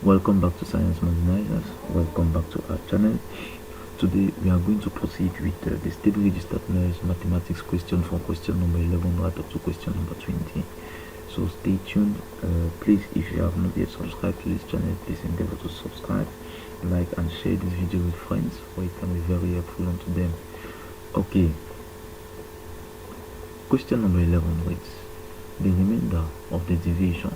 Welcome back to Science Modernizers. Welcome back to our channel. Today we are going to proceed with the stable registered noise mathematics question from question number 11 right up to question number 20. So stay tuned. Please, if you have not yet subscribed to this channel, please endeavor to subscribe, like and share this video with friends, for it can be very helpful unto them. Okay. Question number 11 reads, the remainder of the division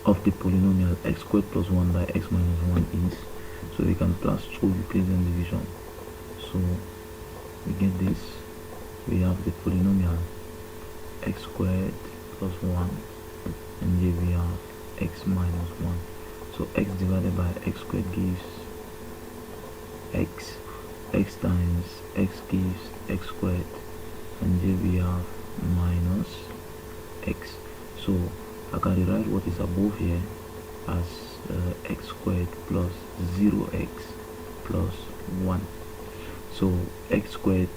of the polynomial x squared plus 1 by x minus 1 is, so we can pass through Euclidean division. So we get this, we have the polynomial x squared plus 1, and here we have x minus 1. So x divided by x squared gives x times x gives x squared, and here we have minus x. So I can rewrite what is above here as x squared plus 0x plus 1. So x squared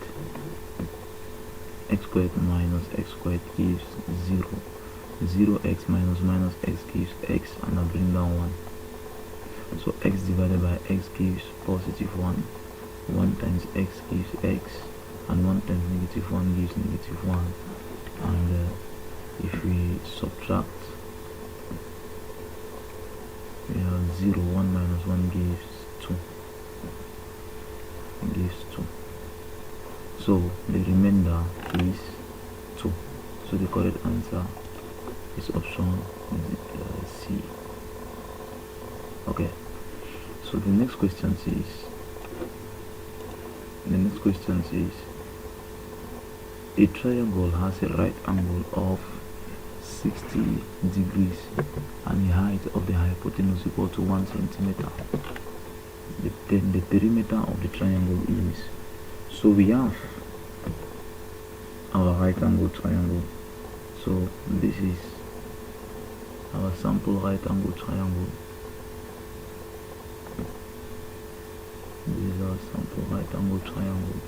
minus x squared gives 0. 0x minus x gives x, and I bring down 1. So x divided by x gives positive 1. 1 times x gives x, and 1 times negative 1 gives negative 1. And if we subtract, we have 0. 1 minus 1 gives 2. So the remainder is 2. So the correct answer is option C. Okay. So the next question says, a triangle has a right angle of 60 degrees and a height of the hypotenuse equal to 1 centimeter. The perimeter of the triangle is, so we have our right angle triangle. So this is our sample right angle triangle. This is our sample right angle triangle.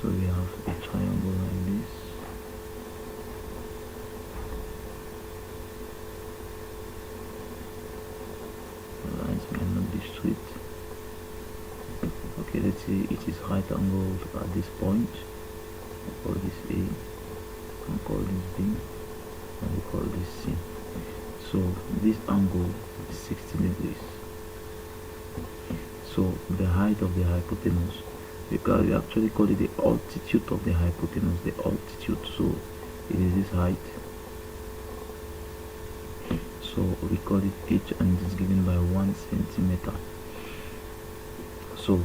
So we have a triangle like this. The lines may not be straight. Okay, let's say it is right angled at this point. We call this A, and call this B, and we call this C. So this angle is 60 degrees. So the height of the hypotenuse, because we actually call it the altitude of the hypotenuse, the altitude. So it is this height. So we call it h, and it is given by 1 centimeter. So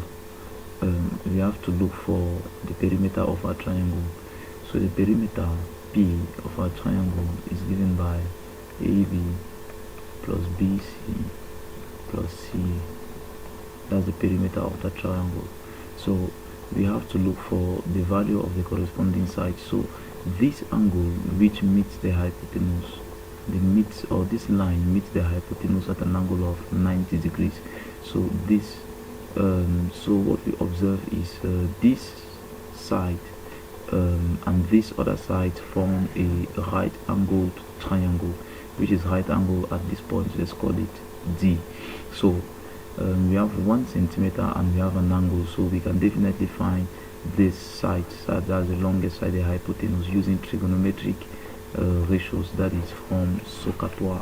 we have to look for the perimeter of our triangle. So the perimeter P of our triangle is given by AB plus BC plus C. That's the perimeter of the triangle. So we have to look for the value of the corresponding side. So this angle which meets the hypotenuse, this line meets the hypotenuse at an angle of 90 degrees. So this so what we observe is this side and this other side form a right angled triangle, which is right angle at this point. Let's call it D. So we have 1 centimeter and we have an angle, so we can definitely find this side, that's the longest side, the hypotenuse, using trigonometric ratios, that is from SOHCAHTOA.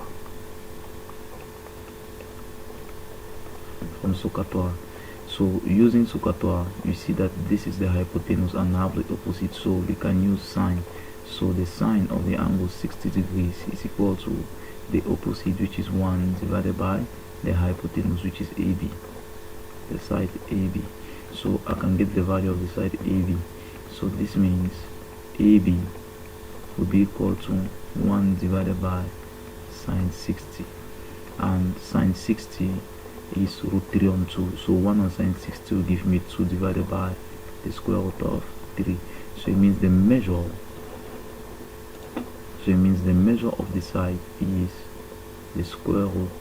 So using SOHCAHTOA, you see that this is the hypotenuse and I have the opposite, so we can use sine. So the sine of the angle 60 degrees is equal to the opposite, which is 1 divided by the hypotenuse, which is AB, the side AB. So I can get the value of the side AB. So this means AB will be equal to 1 divided by sine 60, and sine 60 is root 3 on 2. So 1 on sine 60 will give me 2 divided by the square root of 3. So it means the measure of the side is the square root,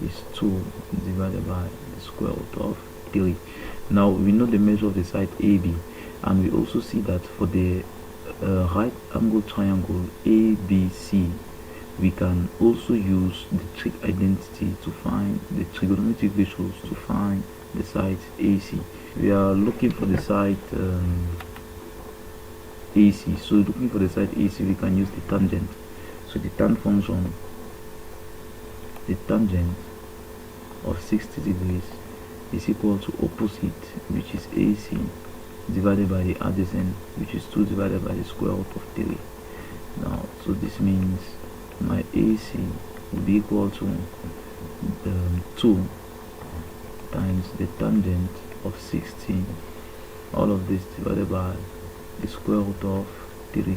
is 2 divided by the square root of 3. Now we know the measure of the side AB. And we also see that for the right angle triangle ABC, we can also use the trig identity to find the trigonometric ratios to find the side AC. We are looking for the side AC. So looking for the side AC, we can use the tangent. So the tan function, the tangent of 60 degrees is equal to opposite, which is AC, divided by the adjacent, which is 2 divided by the square root of 3. Now, so this means my AC will be equal to 2 times the tangent of 60, all of this divided by the square root of 3.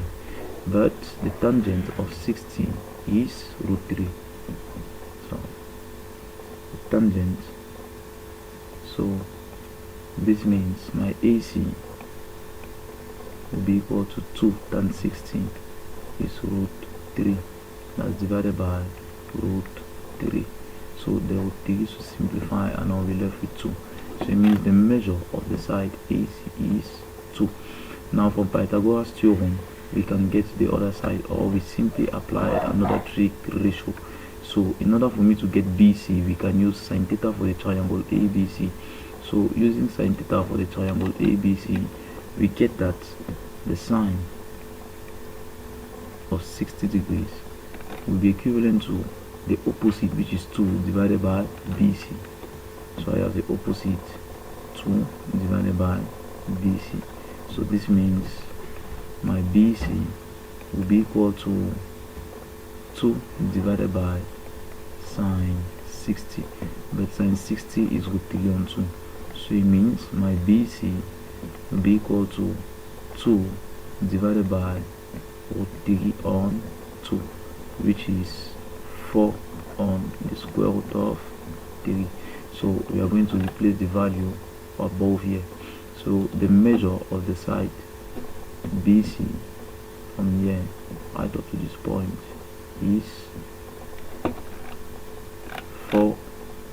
But the tangent of 60 is root 3. So the tangent, so this means my AC will be equal to 2 times 60 is root 3. That's divided by root 3. So the root 3 to simplify, and I'll be left with 2. So it means the measure of the side AC is 2. Now from Pythagoras theorem, we can get the other side, or we simply apply another trig ratio. So in order for me to get BC, we can use sin theta for the triangle ABC. So using sin theta for the triangle ABC, we get that the sine of 60 degrees will be equivalent to the opposite, which is 2 divided by BC. So I have the opposite 2 divided by BC. So this means my BC will be equal to 2 divided by sine 60, but sine 60 is root 3 on 2. So it means my BC will be equal to 2 divided by root 3 on 2, which is 4 on the square root of 3. So we are going to replace the value above here. So the measure of the side BC from here right up to this point is 4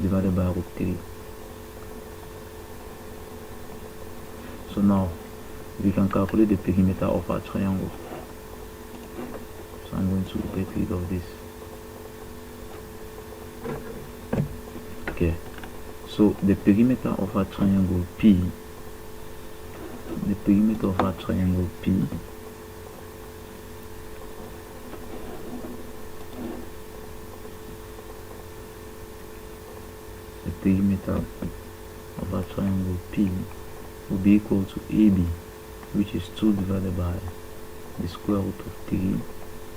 divided by root 3. So now we can calculate the perimeter of our triangle. So I'm going to get rid of this. Okay, so the perimeter of our triangle P, the perimeter of our triangle P the perimeter of our triangle P will be equal to AB, which is 2 divided by the square root of 3,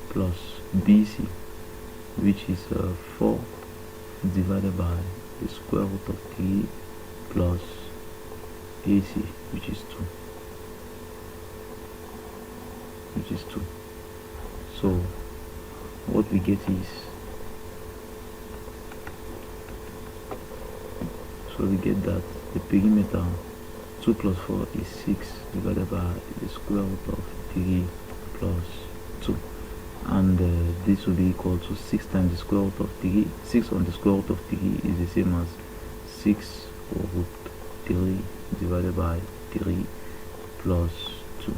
plus BC, which is 4 divided by the square root of 3, plus AC, which is 2. So what we get is, so we get that the perimeter 2 plus 4 is 6 divided by the square root of 3 plus 2, and this will be equal to 6 times the square root of 3. 6 on the square root of 3 is the same as 6 root 3 divided by 3 plus 2.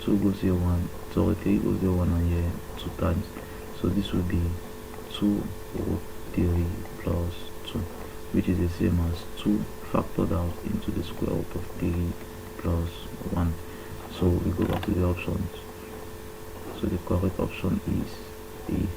2 goes here 1, sorry, 3 goes here 1, and here 2 times. So this will be 2 root 3 plus 2, which is the same as 2 factored out into the square root of 3 plus 1. So we go back to the options. So the correct option is B.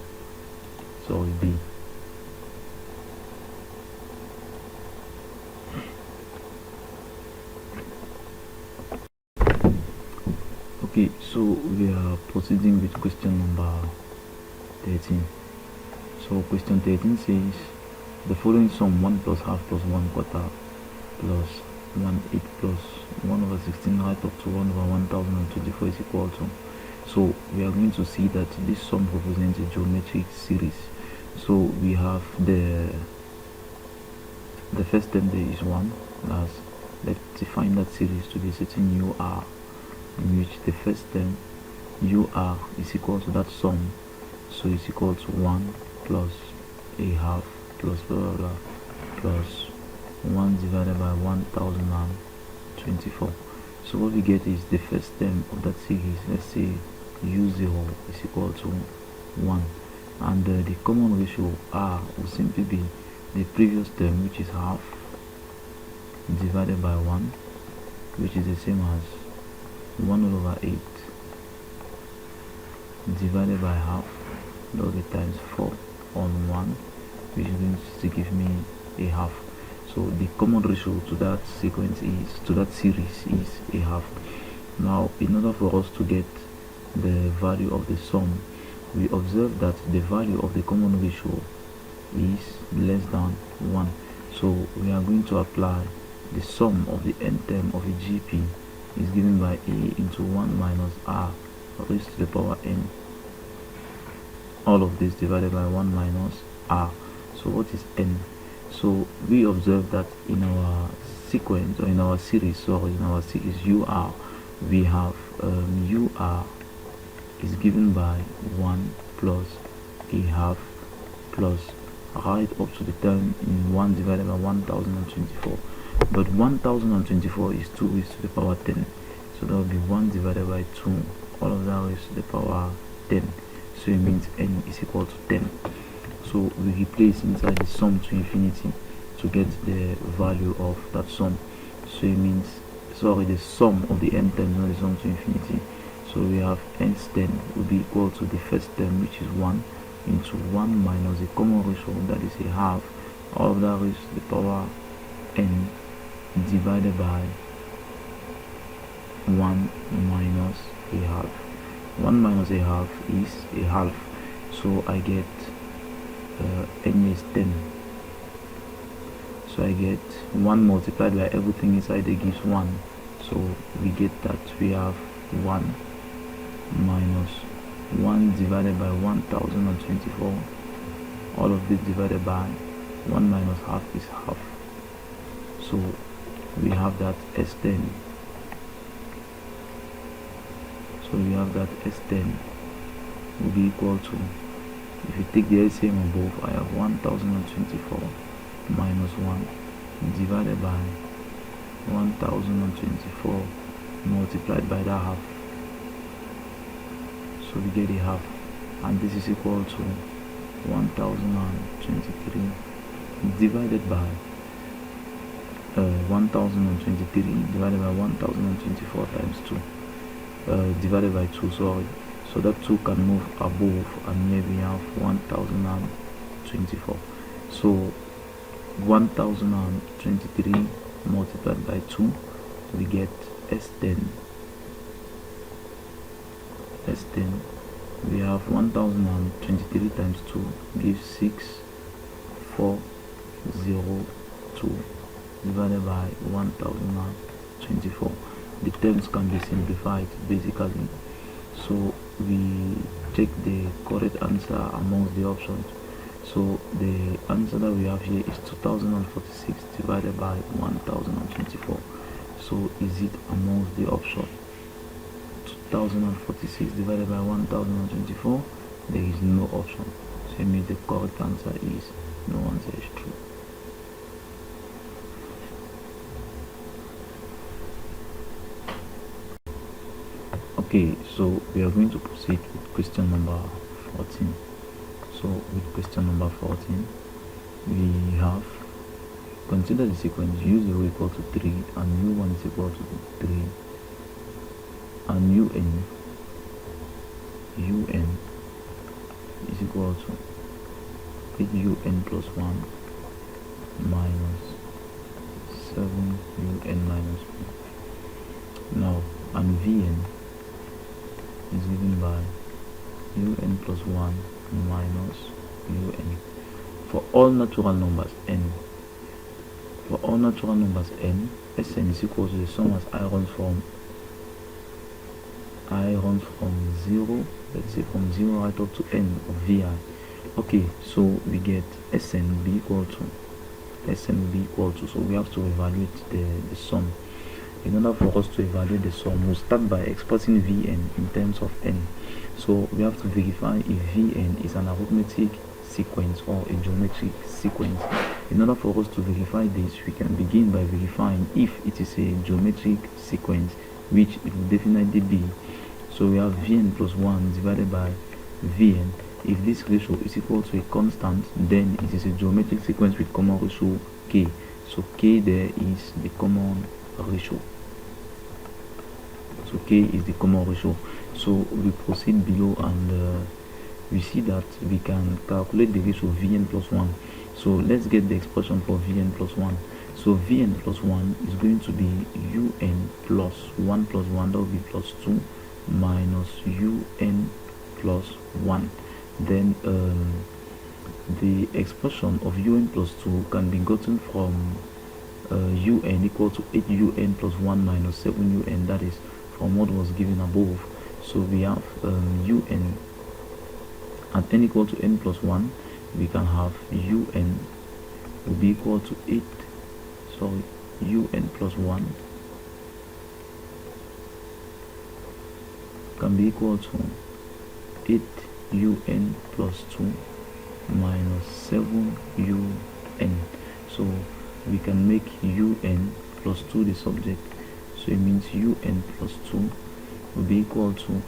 Okay, so we are proceeding with question number 13. So question 13 says the following sum 1 plus half plus 1 quarter plus 1/8 plus 1 over 16 right up to 1 over 1024 is equal to. So we are going to see that this sum represents a geometric series. So we have the first term there is 1. Let's define that series to be a certain UR, in which the first term UR is equal to that sum. So it's equal to 1 plus a half plus blah blah blah plus 1 divided by 1024. So what we get is the first term of that series. Let's say u0 is equal to 1, and the common ratio r will simply be the previous term, which is half, divided by 1, which is the same as 1 over 8 divided by half, log it times 4 on 1, which is going to give me a half. So the common ratio to that series is a half. Now, in order for us to get the value of the sum, we observe that the value of the common ratio is less than 1. So we are going to apply the sum of the n term of a GP is given by a into 1 minus r raised to the power n, all of this divided by 1 minus r. So what is n? So we observe that in our sequence, or in our series ur, we have ur is given by 1 plus a half plus right up to the term in 1 divided by 1024. But 1024 is 2 raised to the power 10, so that will be 1 divided by 2, all of that raised to the power 10. So it means n is equal to 10. So we replace inside the sum to infinity to get the value of that sum. So it means, sorry, the sum of the n terms, not the sum to infinity. So we have n's 10 will be equal to the first term, which is 1, into 1 minus the common ratio, that is a half, all of that raised to the power n, divided by 1 minus a half. 1 minus a half is a half, so I get n is 10. So I get 1 multiplied by everything inside there gives 1. So we get that we have 1 minus 1 divided by 1024, all of this divided by 1 minus half is half. So we have that S10. So we have that S10 will be equal to, if you take the LCM above, I have 1024 minus 1 divided by 1024 multiplied by that half. So we get a half, and this is equal to 1023 divided by 1023 divided by 1024 times 2, divided by 2, sorry. So that 2 can move above, and here we have 1024. So 1023 multiplied by 2, we get S10. We have 1023 times 2 gives 6402 divided by 1024. The terms can be simplified basically. So we take the correct answer amongst the options. So the answer that we have here is 2046 divided by 1024. So is it amongst the option 2046 divided by 1024? There is no option. So it means the correct answer is no answer is true. Okay, so we are going to proceed with question number 14. So with question number 14, we have, consider the sequence u0 equal to 3 and u1 is equal to 3, and un is equal to un plus 1 minus 7un minus 1. Now, and vn is given by un plus 1 minus un for all natural numbers n. For all natural numbers n, Sn is equal to the sum as I runs from 0, let's say from 0 right up to n of vi. Okay, so we get Sn will be equal to, so we have to evaluate the sum. In order for us to evaluate the sum, we'll start by expressing Vn in terms of n. So we have to verify if Vn is an arithmetic sequence or a geometric sequence. In order for us to verify this, we can begin by verifying if it is a geometric sequence which it will definitely be. So we have Vn plus 1 divided by Vn. If this ratio is equal to a constant, then it is a geometric sequence with common ratio k. So k there is the common ratio. So k is the common ratio. So we proceed below and we see that we can calculate the ratio Vn plus 1. So let's get the expression for Vn plus 1. So Vn plus 1 is going to be Un plus 1 plus 1, that will be plus 2 minus Un plus 1. Then the expression of Un plus 2 can be gotten from Un equal to 8Un plus 1 minus 7Un, that is from what was given above. So we have Un at n equal to n plus 1, we can have Un will be equal to Un plus 1 can be equal to 8Un plus 2 minus 7Un. So we can make Un plus 2 the subject. So it means Un plus 2 will be equal to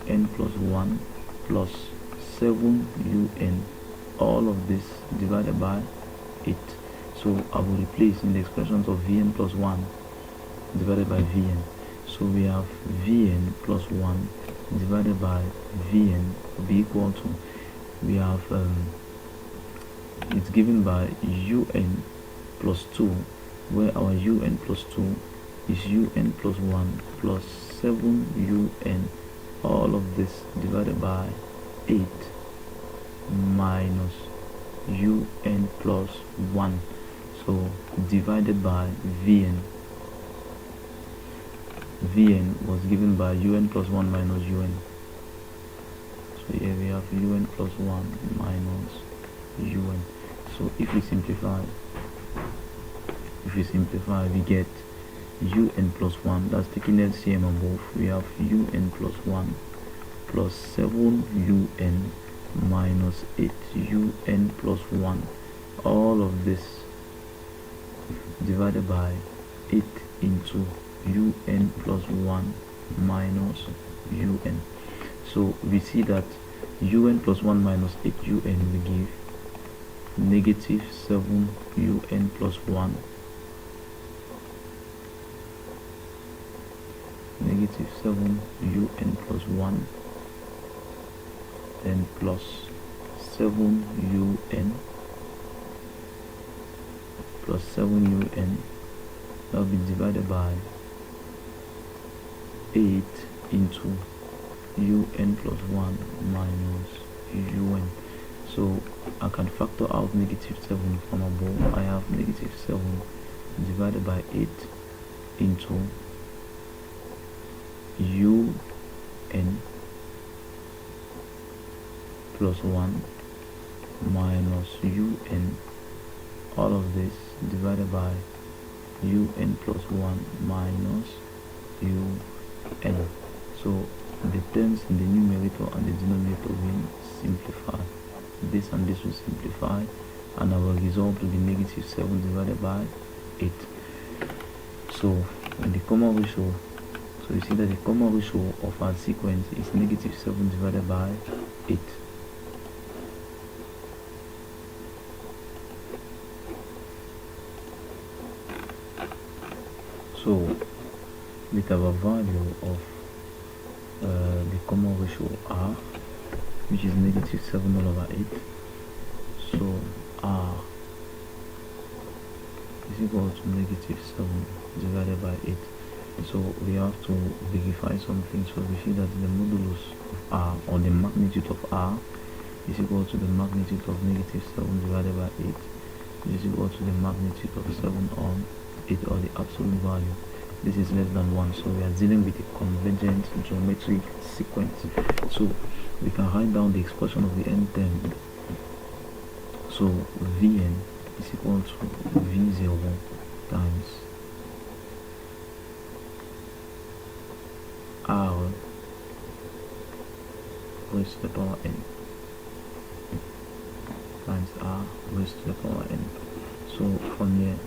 Un plus 1 plus 7Un, all of this divided by 8. So I will replace in the expressions of Vn plus 1 divided by Vn. So we have Vn plus 1 divided by Vn will be equal to, we have it's given by Un plus 2, where our Un plus 2 is Un plus 1 plus 7Un, all of this divided by 8 minus Un plus 1. So divided by Vn. Vn was given by Un plus 1 minus Un. So here we have Un plus 1 minus Un. So if we simplify, we get Un plus 1, that's taking LCM above, we have Un plus 1 plus 7Un minus 8Un plus 1, all of this divided by 8 into Un plus 1 minus Un. So we see that Un plus 1 minus 8Un will give negative 7Un plus 1, negative 7Un plus 1, then plus 7Un plus 7Un, that will be divided by 8 into Un plus 1 minus Un. So I can factor out negative 7 from above. I have negative 7 divided by 8 into Un plus 1 minus Un, all of this divided by Un plus 1 minus Un. So the terms in the numerator and the denominator will simplify. This and this will simplify, and our result will be negative 7 divided by 8. So in the common ratio, so you see that the common ratio of our sequence is negative 7 divided by 8. So with our value of the common ratio R, which is negative 7 all over 8, so R is equal to negative 7 divided by 8. So we have to verify something. So we see that the modulus of R, or the magnitude of R, is equal to the magnitude of negative 7 divided by 8, which is equal to the magnitude of 7 on 8, or the absolute value. This is less than 1, so we are dealing with a convergent geometric sequence. So we can write down the expression of the n term. So Vn is equal to V0 times R raised to the power n times R raised to the power n. So from here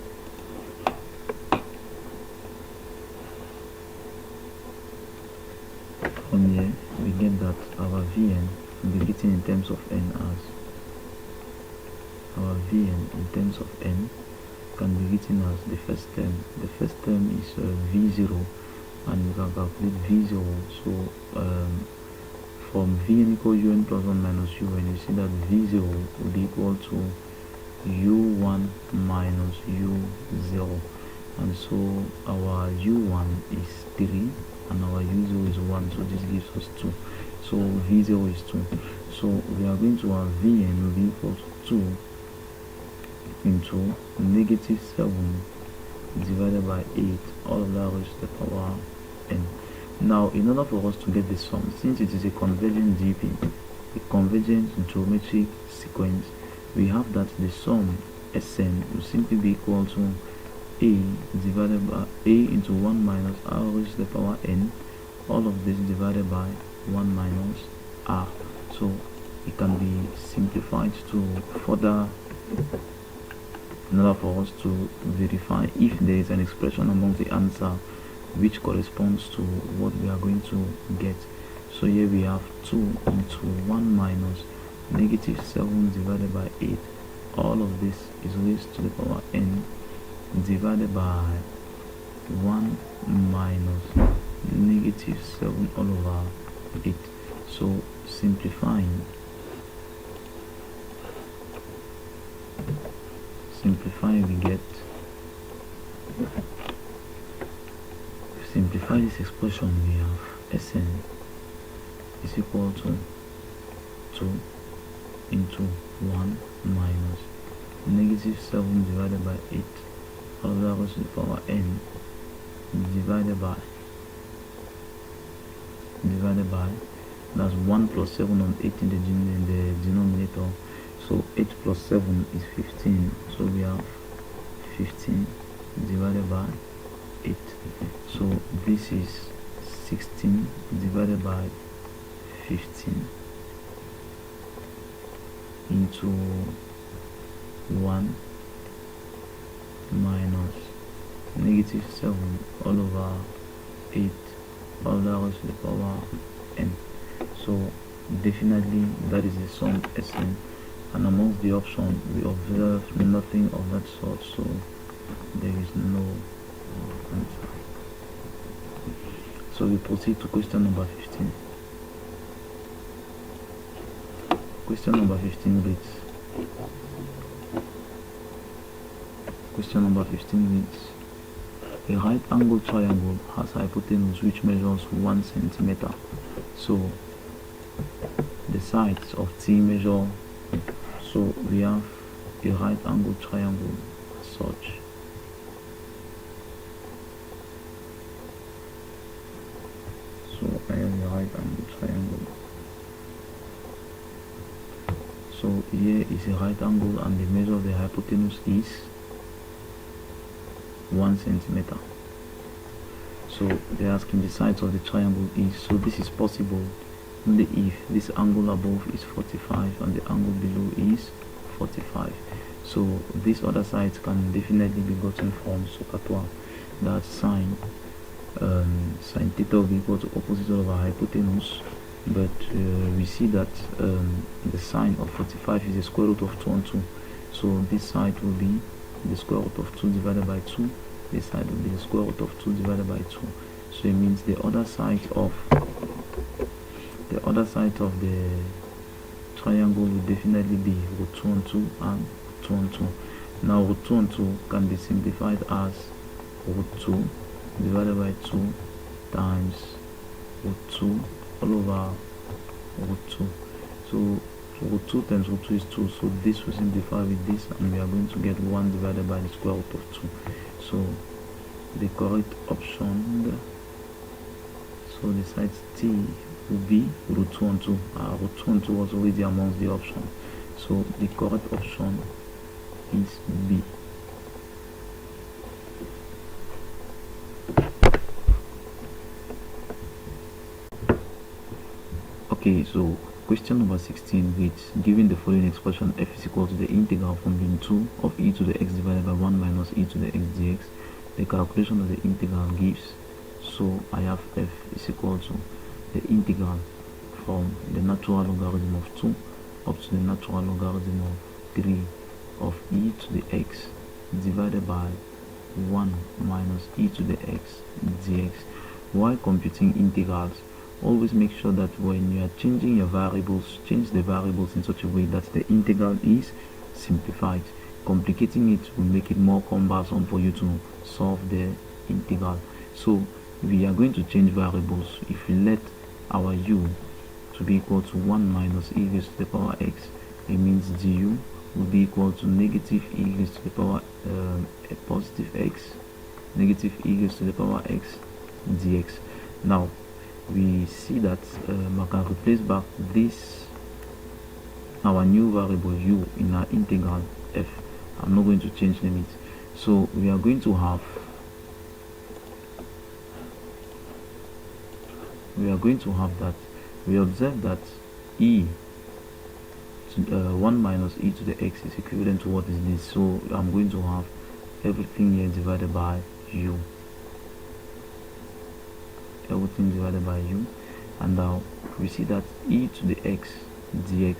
Vn will be written in terms of n as our Vn in terms of n can be written as the first term. The first term is V0, and we can calculate V0. So from Vn equal un plus 1 minus un, you see that V0 will be equal to u1 minus u0, and so our u1 is 3 and our u0 is 1, so this gives us 2. So V0 is 2. So we are going to have Vn will be equal to 2 into negative 7 divided by 8, all of that raised to the power n. Now, in order for us to get the sum, since it is a convergent GP, a convergent geometric sequence, we have that the sum Sn will simply be equal to a divided by a into 1 minus r raised to the power n, all of this divided by 1 minus r. So it can be simplified to further, in order for us to verify if there is an expression among the answer which corresponds to what we are going to get. So here we have 2 into 1 minus negative 7 divided by 8. All of this is raised to the power n divided by 1 minus negative 7 all over 8. So simplifying we get, simplify this expression, we have Sn is equal to 2 into 1 minus negative 7 divided by 8, all of that goes to the power n divided by that's 1 plus 7 on 8 in the denominator. So 8 plus 7 is 15, so we have 15 divided by 8. So this is 16 divided by 15 into 1 minus negative 7 all over 8, all that goes to the power n. So definitely that is the sum Sn, and amongst the option we observe nothing of that sort, so there is no answer. So we proceed to question number 15. Question number 15 reads, a right angle triangle has hypotenuse which measures 1 centimeter. So the sides of T measure, so we have a right angle triangle as such. So I have a right angle triangle. So here is a right angle and the measure of the hypotenuse is 1 centimeter. So they're asking the sides of the triangle is, so this is possible only if this angle above is 45 and the angle below is 45. So these other sides can definitely be gotten from SOHCAHTOA, that's sine theta will be equal to opposite over hypotenuse, but we see that the sine of 45 is the square root of 2 on 2. So this side will be the square root of 2 divided by 2, this side will be the square root of 2 divided by 2. So it means the other side of the triangle will definitely be root 2 on 2 and 2 on 2. Now root 2 on 2 can be simplified as root 2 divided by 2 times root 2 all over root 2. So root 2 times root 2 is 2, so this will simplify with this and we are going to get 1 divided by the square root of 2. So the correct option, so the side T will be root 2 on 2. Root 2 on 2 was already amongst the option, so the correct option is B. Okay, so question number 16 reads, given the following expression f is equal to the integral from being 2 of e to the x divided by 1 minus e to the x dx, the calculation of the integral gives. So I have f is equal to the integral from the natural logarithm of 2 up to the natural logarithm of 3 of e to the x divided by 1 minus e to the x dx. While computing integrals, always make sure that when you are changing your variables, change the variables in such a way that the integral is simplified. Complicating it will make it more cumbersome for you to solve the integral. So we are going to change variables. If we let our u to be equal to 1 minus e raised to the power x, it means du will be equal to negative e raised to the power a positive x, negative e raised to the power x dx. Now we see that I can replace back this, our new variable u, in our integral f. I'm not going to change limits, so we are going to have that we observe that e to 1 minus e to the x is equivalent to what is this. So I'm going to have everything here divided by u, everything divided by u, and now we see that e to the x dx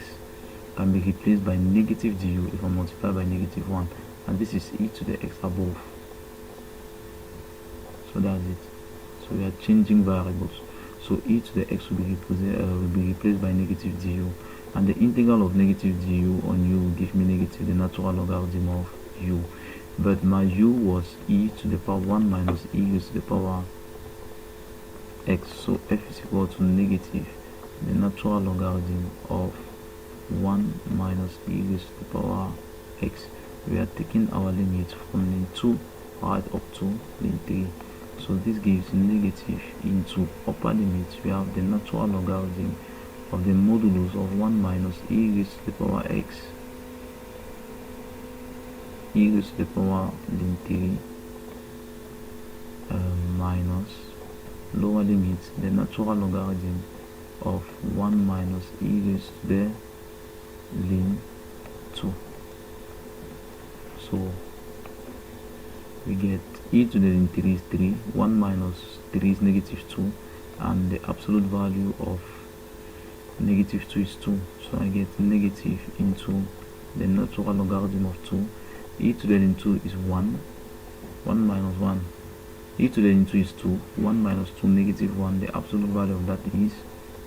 can be replaced by negative du if I multiply by negative 1, and this is e to the x above. So that's it. So we are changing variables. So e to the x will be replaced by negative du, and the integral of negative du on u will give me negative the natural logarithm of u. But my u was e to the power 1 minus e raised to the power x, so f is equal to negative the natural logarithm of 1 minus e raised to the power x. We are taking our limits from lim 2 right up to lim 3. So this gives negative into upper limit. We have the natural logarithm of the modulus of 1 minus e raised to the power x, e raised to the power lim 3 minus lower limit the natural logarithm of 1 minus e raised to the lim 2. So we get e to the lim 3 is 3, 1 minus 3 is negative 2, and the absolute value of negative 2 is 2. So I get negative into the natural logarithm of 2. E to the lim 2 is 1, 1 minus 1. E to the lim 2 is 2, 1 minus 2, negative 1. The absolute value of that is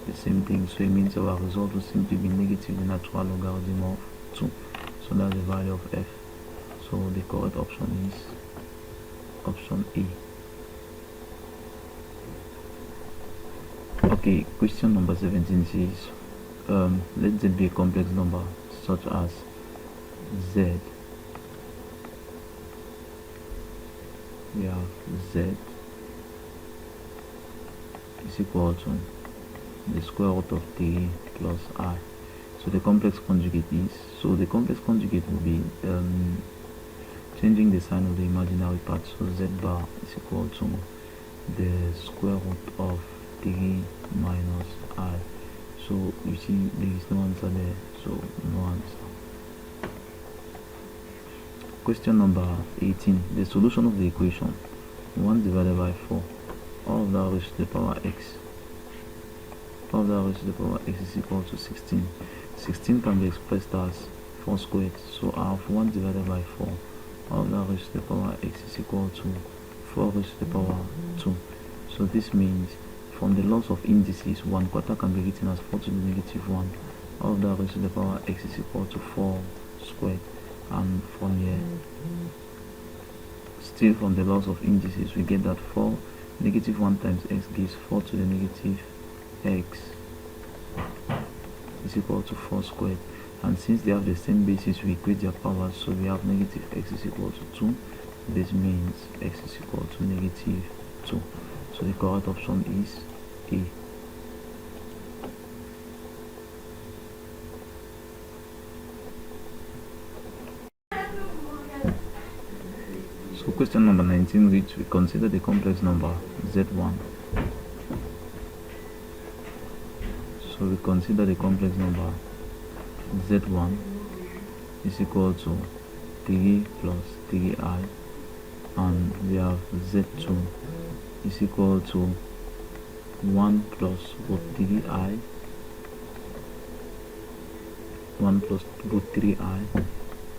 the same thing. So it means our result will simply be negative the natural logarithm of 2. So that's the value of f. So the correct option is option A. Okay, question number 17 says let z be a complex number such as z, we have z is equal to the square root of 3 plus I. So the complex conjugate is, so the complex conjugate will be changing the sign of the imaginary part. So z bar is equal to the square root of 3 minus I. So you see there is no answer there, so no answer. Question number 18. The solution of the equation 1 divided by 4 all of that raised to the power x, all of that raised to the power x is equal to 16. 16 can be expressed as 4 squared, so I have 1 divided by 4 all of that raised to the power x is equal to 4 raised to the power 2. So this means from the laws of indices, 1/4 can be written as 4 to the negative 1. All of that raised to the power x is equal to 4 squared. And from here, still from the laws of indices, we get that 4 negative 1 times x gives 4 to the negative x is equal to 4 squared. And since they have the same basis, we equate their powers, so we have negative x is equal to 2. This means x is equal to negative 2. So the correct option is A. So question number 19 reads, we consider the complex number z1. So we consider the complex number z1 is equal to 3 plus 3i, and we have z2 is equal to 1 plus both 3i 1 plus both 3i,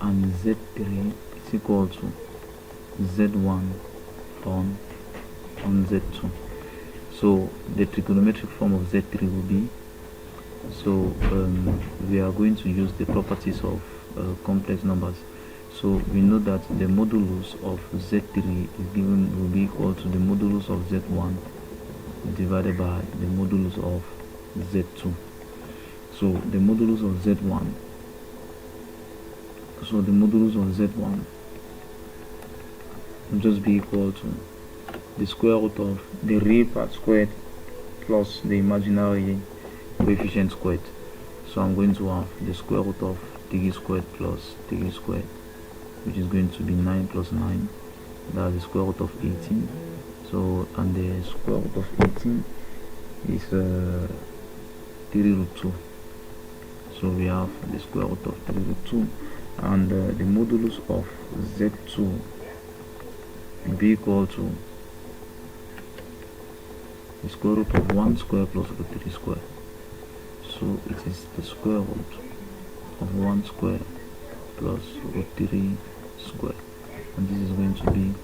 and z3 is equal to z1 on z2. So the trigonometric form of z3 will be, so we are going to use the properties of complex numbers. So we know that the modulus of z3 is given will be equal to the modulus of z1 divided by the modulus of z2. So the modulus of z1 will just be equal to the square root of the real part squared plus the imaginary coefficient squared. So I'm going to have the square root of 3 squared plus 3 squared, which is going to be 9 plus 9, that's the square root of 18. So, and the square root of 18 is 3 root 2. So we have the square root of 3 root 2, and the modulus of z2 will be equal to the square root of 1 square plus root 3 square. So it is the square root of 1 square plus root 3 square, and this is going to be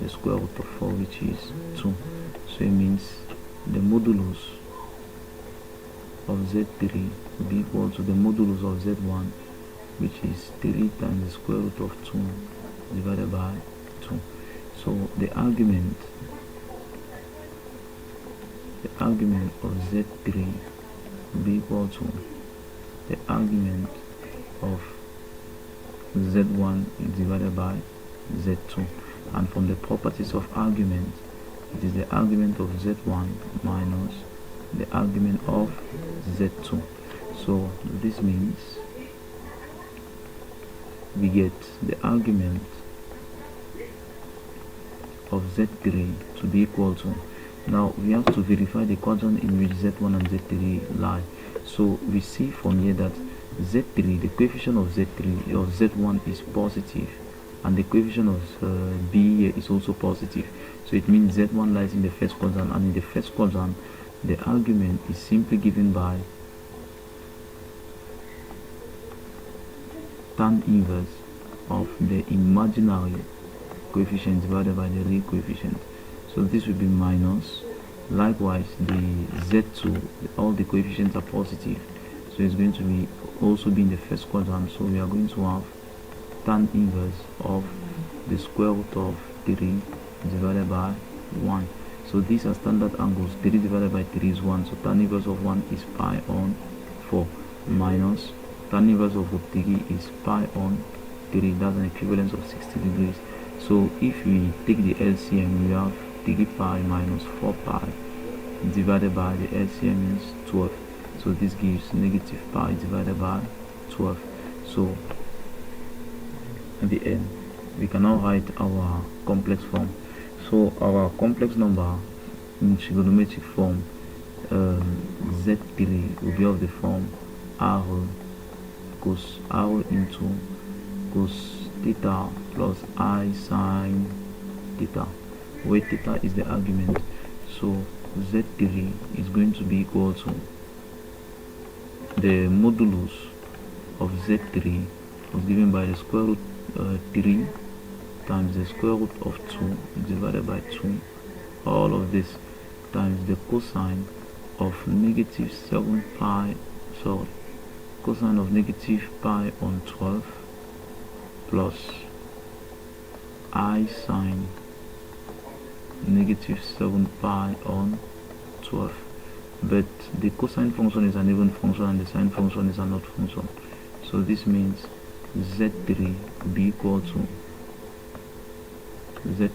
the square root of 4, which is 2. So it means the modulus of z3 will be equal to the modulus of z1, which is 3 times the square root of 2 divided by 2. So the argument of z3 will be equal to the argument of z1 divided by z2, and from the properties of argument, it is the argument of z1 minus the argument of z2. So this means we get the argument of z3 to be equal to, now we have to verify the quadrant in which z1 and z3 lie. So we see from here that z3, the coefficient of z3 of z1 is positive, and the coefficient of b here is also positive. So it means z1 lies in the first quadrant, and in the first quadrant the argument is simply given by tan inverse of the imaginary coefficient divided by the real coefficient. So this will be minus, likewise the z2, all the coefficients are positive, so it's going to be also be in the first quadrant. So we are going to have tan inverse of the square root of 3 divided by 1. So these are standard angles. 3 divided by 3 is 1, so tan inverse of 1 is pi on 4, minus tan inverse of 3 is pi on 3, that's an equivalence of 60 degrees. So if we take the LCM, we have 3 pi minus 4 pi divided by the LCM is 12. So this gives negative pi divided by 12. So at the end, we can now write our complex form. So our complex number in trigonometric form, z3 will be of the form r cos r into cos theta plus I sine theta, where theta is the argument. So z3 is going to be equal to the modulus of z3 was given by the square root 3 times the square root of 2 divided by 2, all of this times the cosine of negative 7 pi, sorry, cosine of negative pi on 12 plus I sine negative 7 pi on 12. But the cosine function is an even function and the sine function is an odd function. So this means z3 will be equal to 3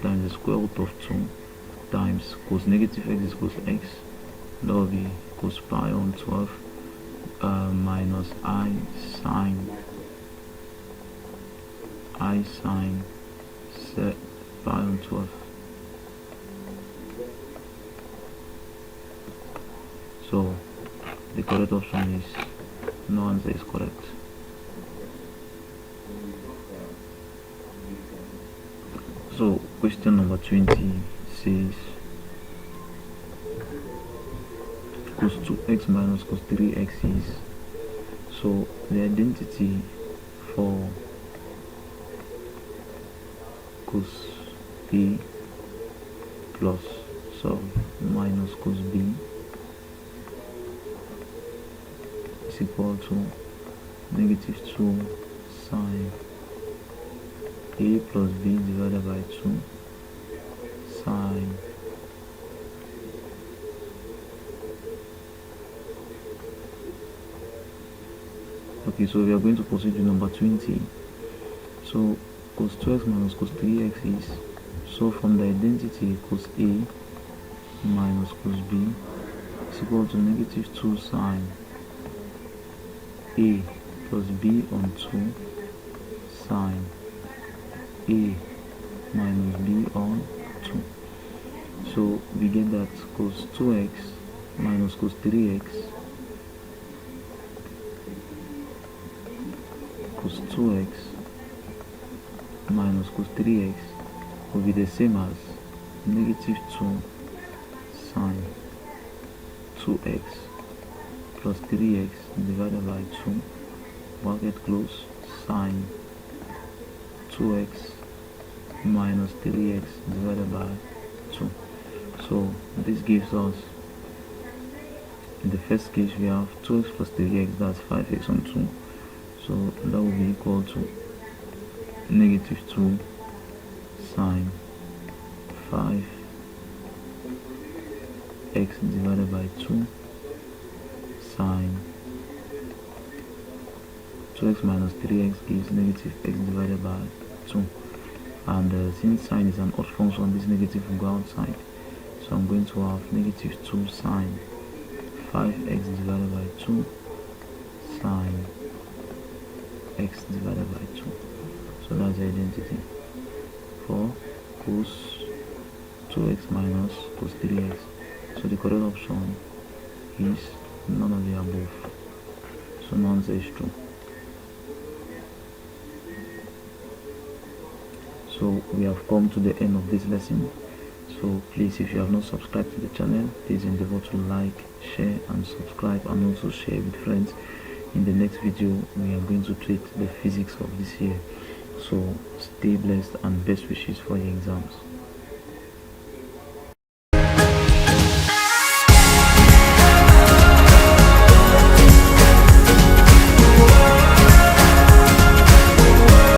times the square root of 2 times cos negative x is cos x, that will be cos pi on 12 minus I sine pi on 12. So the correct option is, no answer is correct. So question number 20 says cos 2x minus cos 3x is. So the identity for cos A plus minus cos B is equal to negative 2 sine A plus B divided by 2 sine okay, so we are going to proceed to number 20. So cos 2x minus cos 3x is, so from the identity cos A minus cos B is equal to negative 2 sine A plus B on 2 sine A minus B on 2. So we get that cos 2x minus cos 3x cos 2x minus cos 3x will be the same as negative 2 sine 2x plus 3x divided by 2 bracket close sine 2x minus 3x divided by 2. So this gives us, in the first case we have 2x plus 3x, that's 5x on 2, so that will be equal to negative 2 sine 5x divided by 2 sine 2x minus 3x gives negative x divided by 2, and since sine is an odd function, this negative will go outside, so I'm going to have negative 2 sine 5x divided by 2 sine x divided by 2. So that's the identity for cos 2x minus cos 3x. So the correct option is none of the above. So none is true. So we have come to the end of this lesson. So please, if you have not subscribed to the channel, please endeavor to like, share and subscribe, and also share with friends. In the next video we are going to treat the physics of this year. So stay blessed and best wishes for your exams.